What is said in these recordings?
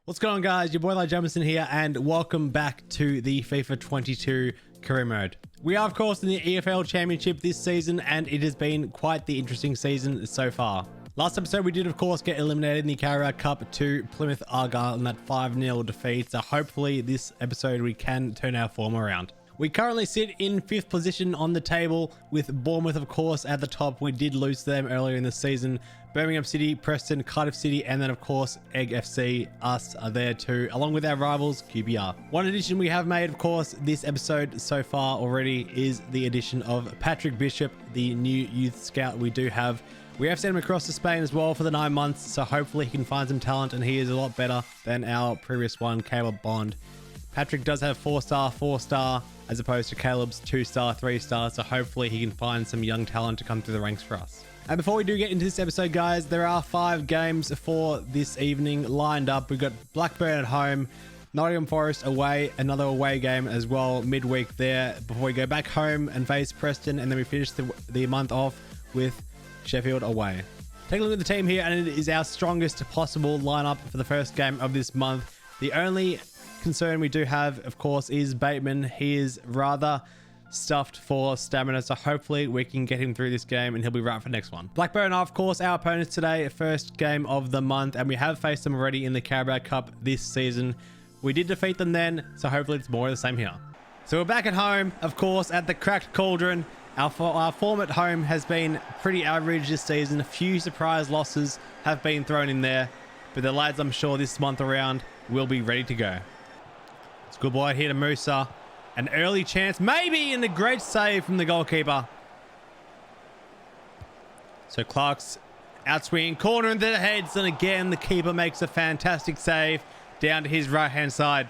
What's going on, guys? Your boy Elijah Jamison here, and welcome back to the FIFA 22 career mode. We are, of course, in the EFL Championship this season, and it has been quite the interesting season so far. Last episode, we did, of course, get eliminated in the Carabao Cup to Plymouth Argyle in that 5-0 defeat, so hopefully this episode we can turn our form around. We currently sit in 5th position on the table, with Bournemouth, of course, at the top. We did lose to them earlier in the season. Birmingham City, Preston, Cardiff City, and then, of course, Egg FC, us are there too, along with our rivals, QPR. One addition we have made, of course, this episode so far already is the addition of Patrick Bishop, the new youth scout we do have. We have sent him across to Spain as well for the 9 months, so hopefully he can find some talent, and he is a lot better than our previous one, Caleb Bond. Patrick does have 4-star, 4-star, as opposed to Caleb's 2-star, 3-star, so hopefully he can find some young talent to come through the ranks for us. And before we do get into this episode, guys, there are 5 games for this evening lined up. We've got Blackburn at home, Nottingham Forest away, another away game as well midweek there, before we go back home and face Preston, and then we finish the month off with Sheffield away. Take a look at the team here, and it is our strongest possible lineup for the first game of this month. The only concern we do have, of course, is Bateman. He is rather stuffed for stamina, so hopefully we can get him through this game and he'll be right for next one. Blackburn are, of course, our opponents today, first game of the month, and we have faced them already in the Carabao Cup this season. We did defeat them then, so hopefully it's more of the same here. So we're back at home, of course, at the Cracked Cauldron. Our form at home has been pretty average this season. A few surprise losses have been thrown in there, but the lads, I'm sure, this month around will be ready to go. It's a good ball out here to Musa. An early chance, maybe, and a great save from the goalkeeper. So Clark's outswinging corner into the heads, and again the keeper makes a fantastic save down to his right-hand side.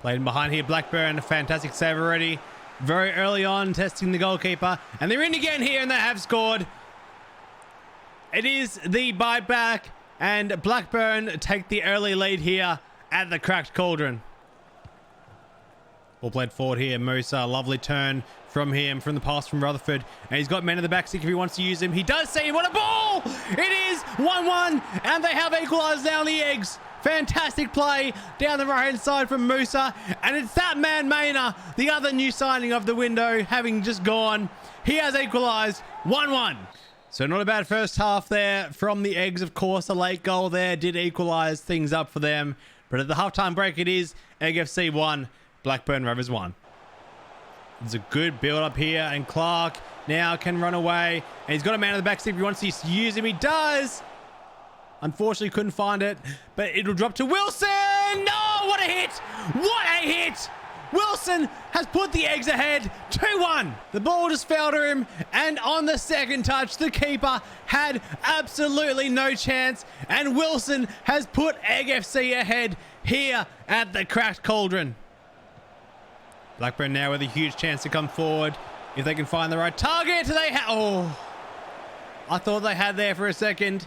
Played in behind here, Blackburn, a fantastic save already. Very early on, testing the goalkeeper, and they're in again here, and they have scored. It is the bite back, and Blackburn take the early lead here at the Cracked Cauldron. Ball played forward here. Musa, lovely turn from him, from the pass from Rutherford. And he's got men in the back stick if he wants to use him. He does see him. What a ball! It is 1-1, and they have equalised now on the Eggs. Fantastic play down the right-hand side from Musa. And it's that man, Maynard, the other new signing of the window, having just gone. He has equalised 1-1. So not a bad first half there from the Eggs, of course. A late goal there did equalise things up for them. But at the halftime break, it is Egg FC 1. Blackburn Rovers 1. There's a good build up here, and Clark now can run away, and he's got a man in the back stick if he wants to use him. He does. Unfortunately couldn't find it, but it'll drop to Wilson. No, what a hit. What a hit. Wilson has put the Eggs ahead 2-1. The ball just fell to him, and on the second touch the keeper had absolutely no chance, and Wilson has put Egg FC ahead here at the Cracked Cauldron. Blackburn now with a huge chance to come forward if they can find the right target. Oh, I thought they had there for a second.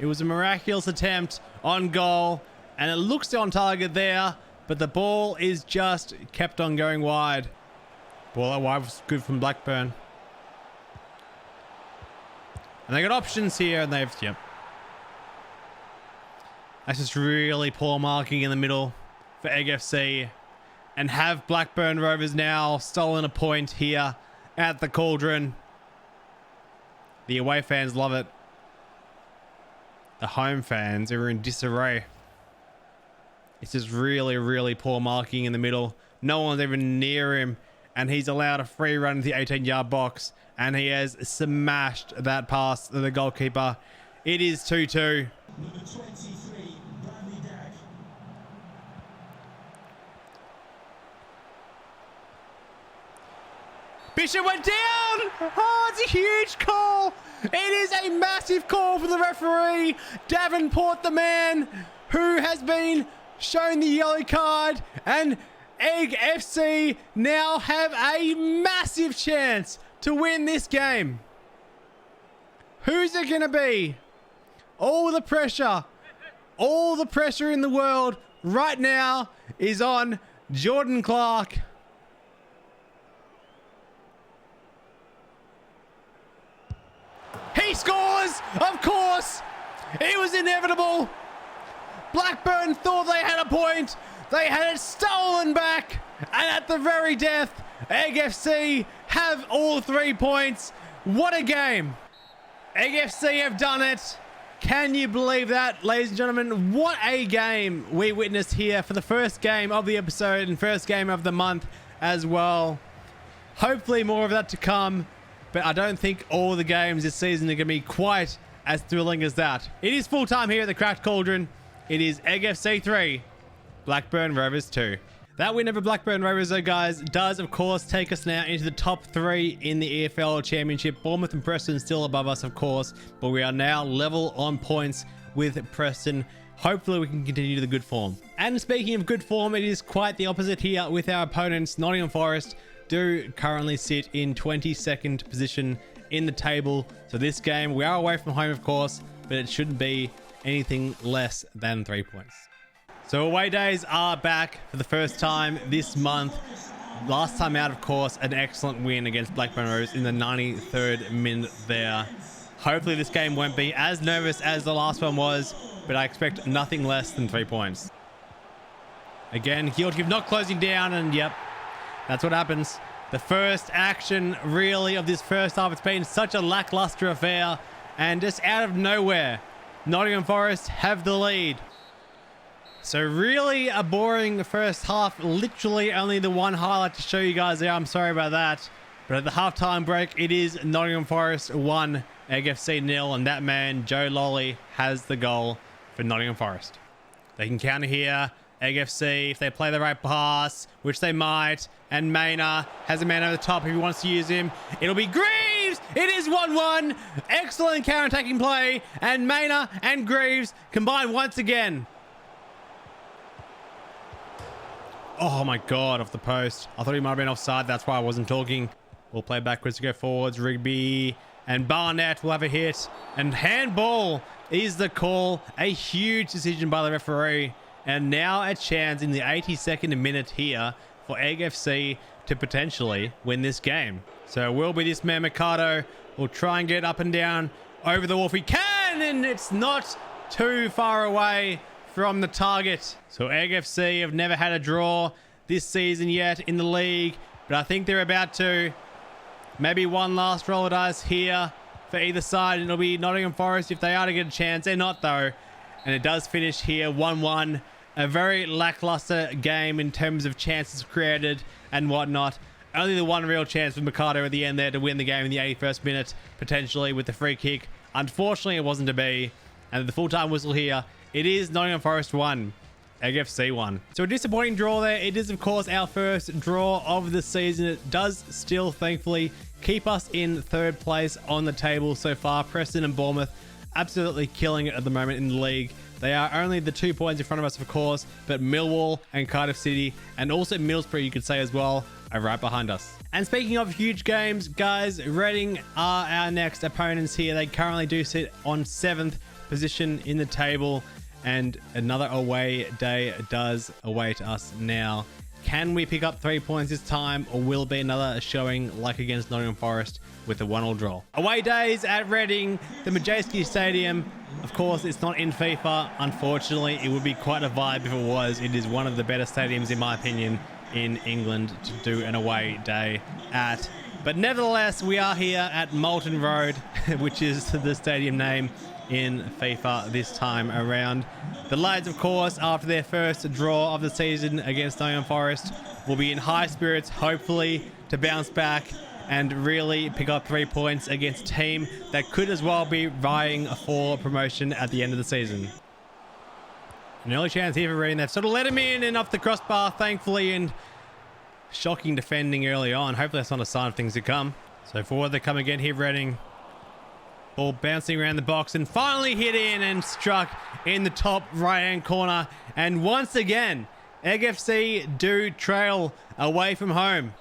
It was a miraculous attempt on goal, and it looks on target there, but the ball is just kept on going wide. Ball out wide was good from Blackburn. And they got options here, and they've, yep. That's just really poor marking in the middle for Egg FC. And have Blackburn Rovers now stolen a point here at the Cauldron. The away fans love it. The home fans are in disarray. It's just really, really poor marking in the middle. No one's even near him. And he's allowed a free run into the 18-yard box. And he has smashed that pass to the goalkeeper. It is 2-2. Number 23. Bishop went down! Oh, it's a huge call! It is a massive call for the referee. Davenport, the man who has been shown the yellow card, and Egg FC now have a massive chance to win this game. Who's it going to be? All the pressure in the world right now is on Jordan Clark. He scores! Of course! It was inevitable! Blackburn thought they had a point. They had it stolen back. And at the very death, Egg FC have all 3 points. What a game. Egg FC have done it. Can you believe that, ladies and gentlemen? What a game we witnessed here for the first game of the episode and first game of the month as well. Hopefully more of that to come, but I don't think all the games this season are going to be quite as thrilling as that. It is full time here at the Cracked Cauldron. It is Egg FC 3, Blackburn Rovers 2. That win over Blackburn Rovers, though, guys, does, of course, take us now into the top 3 in the EFL Championship. Bournemouth and Preston still above us, of course, but we are now level on points with Preston. Hopefully, we can continue the good form. And speaking of good form, it is quite the opposite here with our opponents. Nottingham Forest do currently sit in 22nd position in the table. So this game, we are away from home, of course, but it shouldn't be anything less than 3 points. So away days are back for the first time this month. Last time out, of course, an excellent win against Blackburn Rovers in the 93rd minute there. Hopefully this game won't be as nervous as the last one was, but I expect nothing less than 3 points. Again, guilty of not closing down, and yep, that's what happens. The first action, really, of this first half, it's been such a lackluster affair, and just out of nowhere, Nottingham Forest have the lead. So really a boring first half. Literally only the one highlight to show you guys there. I'm sorry about that. But at the halftime break, it is Nottingham Forest 1, Egg FC 0. And that man, Joe Lolly, has the goal for Nottingham Forest. They can counter here. Egg FC, if they play the right pass, which they might. And Maynard has a man over the top if he wants to use him. It'll be Greaves! It is 1-1. Excellent counter-attacking play. And Maynard and Greaves combine once again. Oh my God, off the post. I thought he might have been offside. That's why I wasn't talking. We'll play backwards to go forwards. Rigby and Barnett will have a hit. And handball is the call. A huge decision by the referee. And now a chance in the 82nd minute here for Egg FC to potentially win this game. So it will be this man, Mercado. We'll try and get up and down over the wall if we can. And it's not too far away from the target. So Egg FC have never had a draw this season yet in the league, but I think they're about to. Maybe one last roll of dice here for either side, and it'll be Nottingham Forest if they are to get a chance. They're not, though, and it does finish here 1-1. A very lackluster game in terms of chances created and whatnot. Only the one real chance with Mercado at the end there to win the game in the 81st minute, potentially with the free kick. Unfortunately, it wasn't to be, and the full-time whistle here. It is Nottingham Forest 1, Egg FC 1. So a disappointing draw there. It is, of course, our first draw of the season. It does still, thankfully, keep us in third place on the table so far. Preston and Bournemouth absolutely killing it at the moment in the league. They are only the 2 points in front of us, of course, but Millwall and Cardiff City, and also Middlesbrough, you could say as well, are right behind us. And speaking of huge games, guys, Reading are our next opponents here. They currently do sit on 7th position in the table. And another away day does await us now. Can we pick up 3 points this time, or will it be another showing like against Nottingham Forest with a 1-1 draw? Away days at Reading, the Majeski Stadium. Of course, it's not in FIFA. Unfortunately, it would be quite a vibe if it was. It is one of the better stadiums, in my opinion, in England to do an away day at. But nevertheless, we are here at Moulton Road, which is the stadium name in FIFA this time around. The lads, of course, after their first draw of the season against Nottingham Forest, will be in high spirits, hopefully, to bounce back and really pick up 3 points against a team that could as well be vying for promotion at the end of the season. An early chance here for Reading. They've sort of let him in and off the crossbar, thankfully, and shocking defending early on. Hopefully that's not a sign of things to come. So forward they come again here, Reading. Ball bouncing around the box and finally hit in and struck in the top right-hand corner. And once again, Egg FC do trail away from home.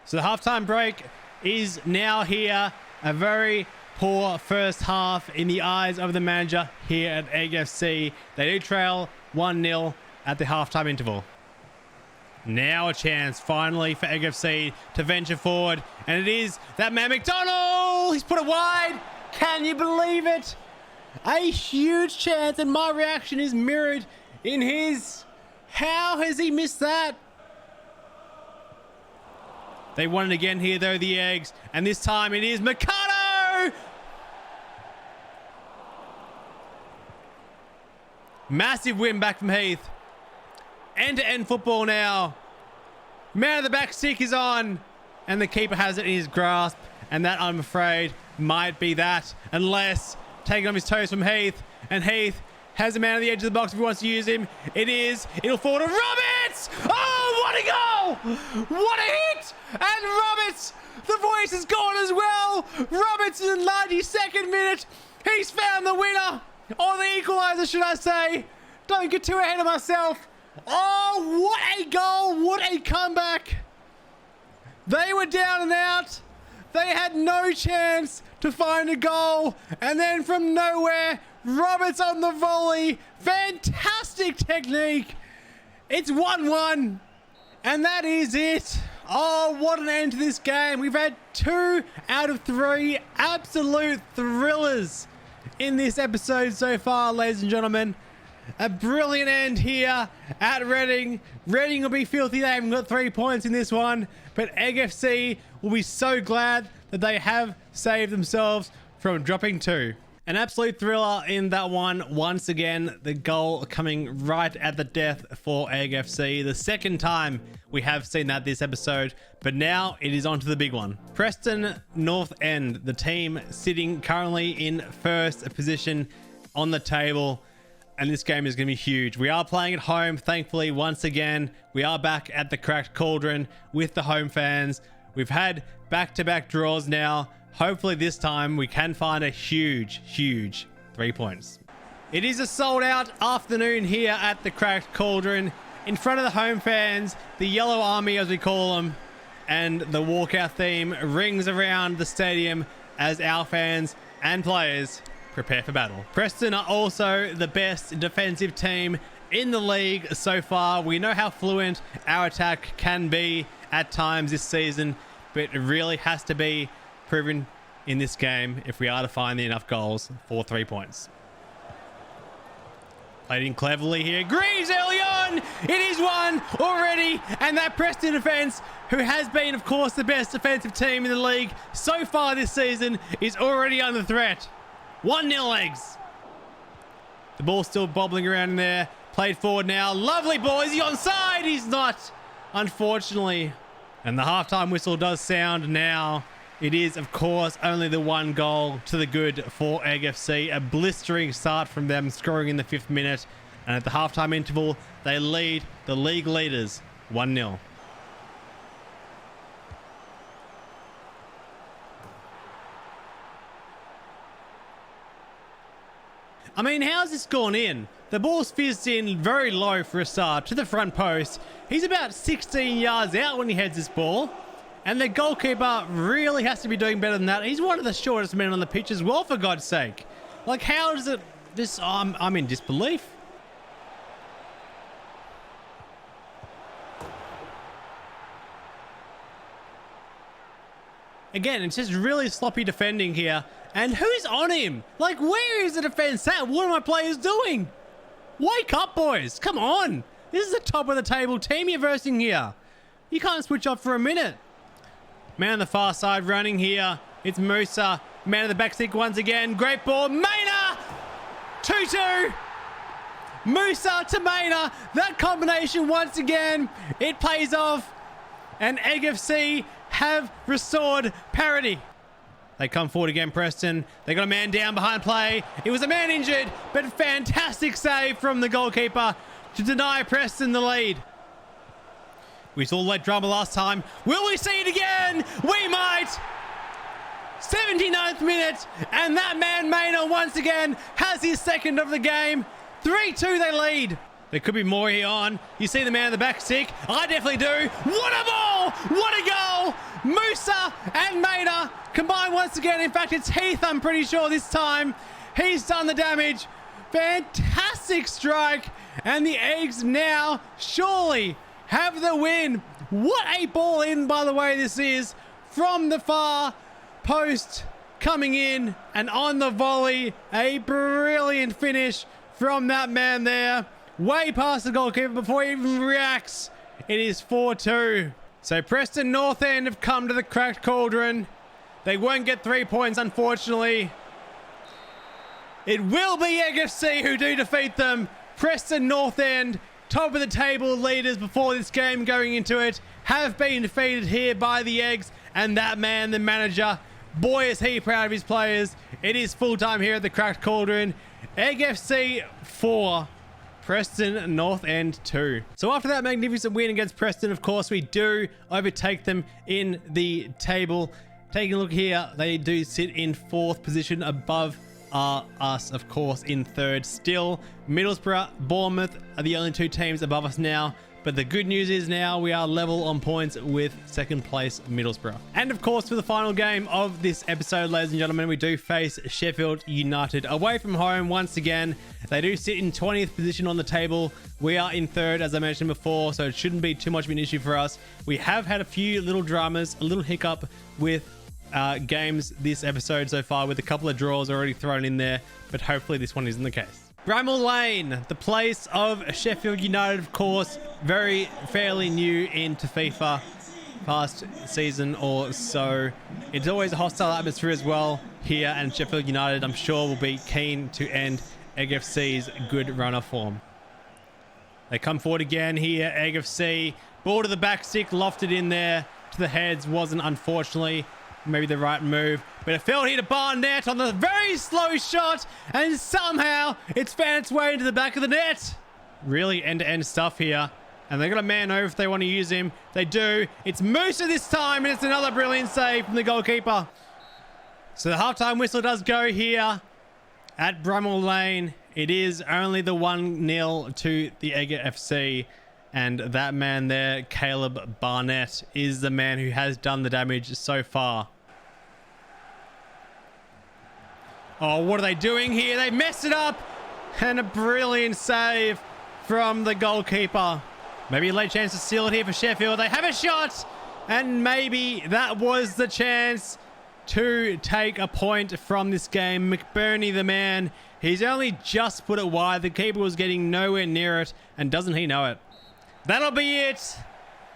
So the halftime break is now here. A very poor first half in the eyes of the manager here at Egg FC. They do trail 1-0 at the halftime interval. Now a chance finally for Egg FC to venture forward, and it is that man McDonald. He's put it wide. Can you believe it? A huge chance, and my reaction is mirrored in his. How has he missed that? They won it again here, though, the Eggs. And this time it is Mikado! Massive win back from Heath. End-to-end football now. Man of the back stick is on. And the keeper has it in his grasp. And that, I'm afraid, might be that. Unless taking off his toes from Heath. And Heath has a man on the edge of the box if he wants to use him. It is. It'll fall to Roberts! Oh, what a goal! What a hit! And Roberts, the voice is gone as well. Roberts in the 92nd minute. He's found the winner. Or the equaliser, should I say. Don't get too ahead of myself. Oh, what a goal. What a comeback. They were down and out. They had no chance to find a goal. And then from nowhere, Roberts on the volley. Fantastic technique. It's 1-1. And that is it. Oh, what an end to this game. We've had 2 out of 3 absolute thrillers in this episode so far, ladies and gentlemen. A brilliant end here at Reading. Reading will be filthy. They haven't got 3 points in this one. But Egg FC will be so glad that they have saved themselves from dropping 2. An absolute thriller in that one. Once again, the goal coming right at the death for Egg FC. The second time we have seen that this episode, but now it is on to the big one. Preston North End, the team sitting currently in first position on the table. And this game is going to be huge. We are playing at home, thankfully, once again. We are back at the Cracked Cauldron with the home fans. We've had back-to-back draws now. Hopefully this time we can find a huge 3 points. It is a sold-out afternoon here at the Cracked Cauldron. In front of the home fans, the Yellow Army, as we call them, and the walkout theme rings around the stadium as our fans and players prepare for battle. Preston are also the best defensive team in the league so far. We know how fluent our attack can be at times this season, but it really has to be proven in this game if we are to find enough goals for 3 points. Played in cleverly here. Greaves early on. It is 1 already. And that Preston defense, who has been, of course, the best defensive team in the league so far this season, is already under threat. 1-0 Eggs. The ball's still bobbling around in there. Played forward now. Lovely ball. Is he onside? He's not, unfortunately. And the halftime whistle does sound now. It is, of course, only the 1 goal to the good for Egg FC. A blistering start from them, scoring in the 5th minute. And at the halftime interval, they lead the league leaders 1-0. I mean, how's this gone in? The ball's fizzed in very low for a start to the front post. He's about 16 yards out when he heads this ball. And the goalkeeper really has to be doing better than that. He's one of the shortest men on the pitch as well, for God's sake. Like, how does it... This, I'm in disbelief. Again, it's just really sloppy defending here. And who's on him? Like, where is the defense at? What are my players doing? Wake up, boys. Come on. This is the top of the table team you're versing here. You can't switch off for a minute. Man on the far side running here. It's Musa. Man of the back stick once again. Great ball. Maynard! 2-2. Musa to Maynard. That combination once again. It pays off. And Egg FC have restored parity. They come forward again, Preston. They got a man down behind play. It was a man injured, but fantastic save from the goalkeeper to deny Preston the lead. We saw that drama last time. Will we see it again? We might. 79th minute, and that man Maynard once again has his second of the game. 3-2 they lead. There could be more here on. You see the man in the back stick? I definitely do. What a ball! What a goal! Musa and Maynard combined once again. In fact, it's Heath, I'm pretty sure this time. He's done the damage. Fantastic strike. And the Eggs now surely have the win. What a ball in, by the way, this is from the far post coming in, and on the volley, a brilliant finish from that man there. Way past the goalkeeper before he even reacts. It is 4-2. So Preston North End have come to the cracked cauldron. They won't get 3 points, unfortunately. It will be Egg FC who do defeat them. Preston North End, top of the table leaders before this game going into it, have been defeated here by the Eggs. And that man, the manager, boy is he proud of his players. It is full time here at the cracked cauldron. Egg FC 4. Preston North End 2. So after that magnificent win against Preston, of course, we do overtake them in the table. Taking a look here, they do sit in 4th position above us, of course, in 3rd. Still, Middlesbrough, Bournemouth are the only 2 teams above us now. But the good news is now we are level on points with 2nd place Middlesbrough. And of course, for the final game of this episode, ladies and gentlemen, we do face Sheffield United away from home once again. They do sit in 20th position on the table. We are in 3rd, as I mentioned before, so it shouldn't be too much of an issue for us. We have had a few little dramas, a little hiccup with games this episode so far, with a couple of draws already thrown in there, but hopefully this one isn't the case. Bramall Lane, the place of Sheffield United, of course, very fairly new into FIFA, past season or so. It's always a hostile atmosphere as well here, and Sheffield United, I'm sure, will be keen to end Egg FC's good runner form. They come forward again here, Egg FC. Ball to the back stick, lofted in there to the heads, wasn't unfortunately maybe the right move, but it fell here to Barnett on the very slow shot, and somehow it's found its way into the back of the net. Really end-to-end stuff here, and they've got a man over if they want to use him. They do. It's Musa this time, and it's another brilliant save from the goalkeeper. So the halftime whistle does go here at Bramall Lane. It is only the 1-0 to the Egg FC. And that man there, Caleb Barnett, is the man who has done the damage so far. Oh, what are they doing here? They messed it up. And a brilliant save from the goalkeeper. Maybe a late chance to seal it here for Sheffield. They have a shot. And maybe that was the chance to take a point from this game. McBurney, the man, he's only just put it wide. The keeper was getting nowhere near it. And doesn't he know it? That'll be it.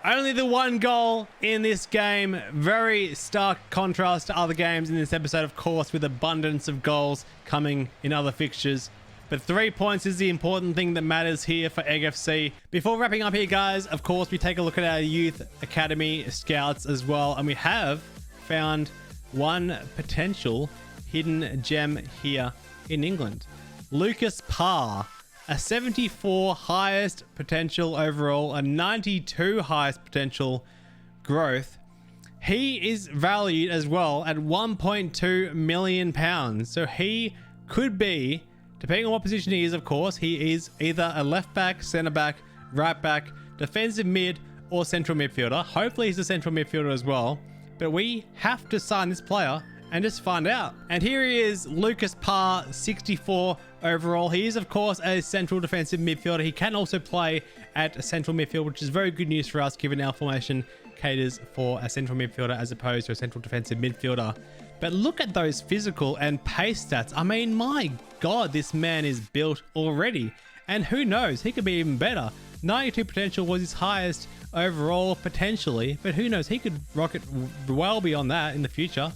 Only the 1 goal in this game. Very stark contrast to other games in this episode, of course, with abundance of goals coming in other fixtures. But 3 points is the important thing that matters here for Egg FC. Before wrapping up here, guys, of course, we take a look at our youth academy scouts as well. And we have found one potential hidden gem here in England. Lucas Parr. A 74 highest potential overall, a 92 highest potential growth. He is valued as well at £1.2 million. So he could be, depending on what position he is, of course, he is either a left back, centre back, right back, defensive mid, or central midfielder. Hopefully he's a central midfielder as well. But we have to sign this player and just find out. And here he is, Lucas Parr, 64 overall. He is, of course, a central defensive midfielder. He can also play at a central midfield, which is very good news for us, given our formation caters for a central midfielder as opposed to a central defensive midfielder. But look at those physical and pace stats. I mean, my God, this man is built already. And who knows, he could be even better. 92 potential was his highest overall, potentially. But who knows, he could rocket well beyond that in the future.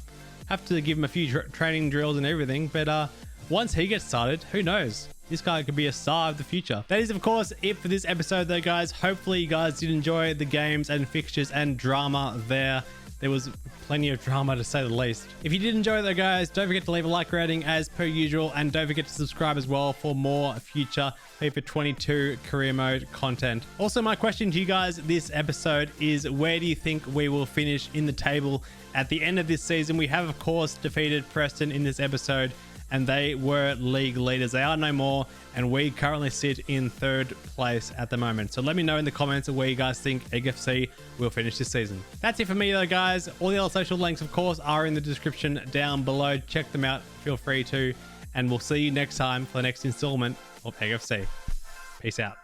Have to give him a few training drills and everything, but once he gets started, who knows? This guy could be a star of the future. That is, of course, it for this episode, though, guys. Hopefully, you guys did enjoy the games and fixtures and drama there. There was plenty of drama, to say the least. If you did enjoy it, though, guys, don't forget to leave a like rating as per usual, and don't forget to subscribe as well for more future FIFA 22 career mode content. Also, my question to you guys this episode is, where do you think we will finish in the table at the end of this season? We have, of course, defeated Preston in this episode, and they were league leaders. They are no more, and we currently sit in 3rd place at the moment. So let me know in the comments of where you guys think Egg FC will finish this season. That's it for me, though, guys. All the other social links, of course, are in the description down below. Check them out. Feel free to. And we'll see you next time for the next installment of Egg FC. Peace out.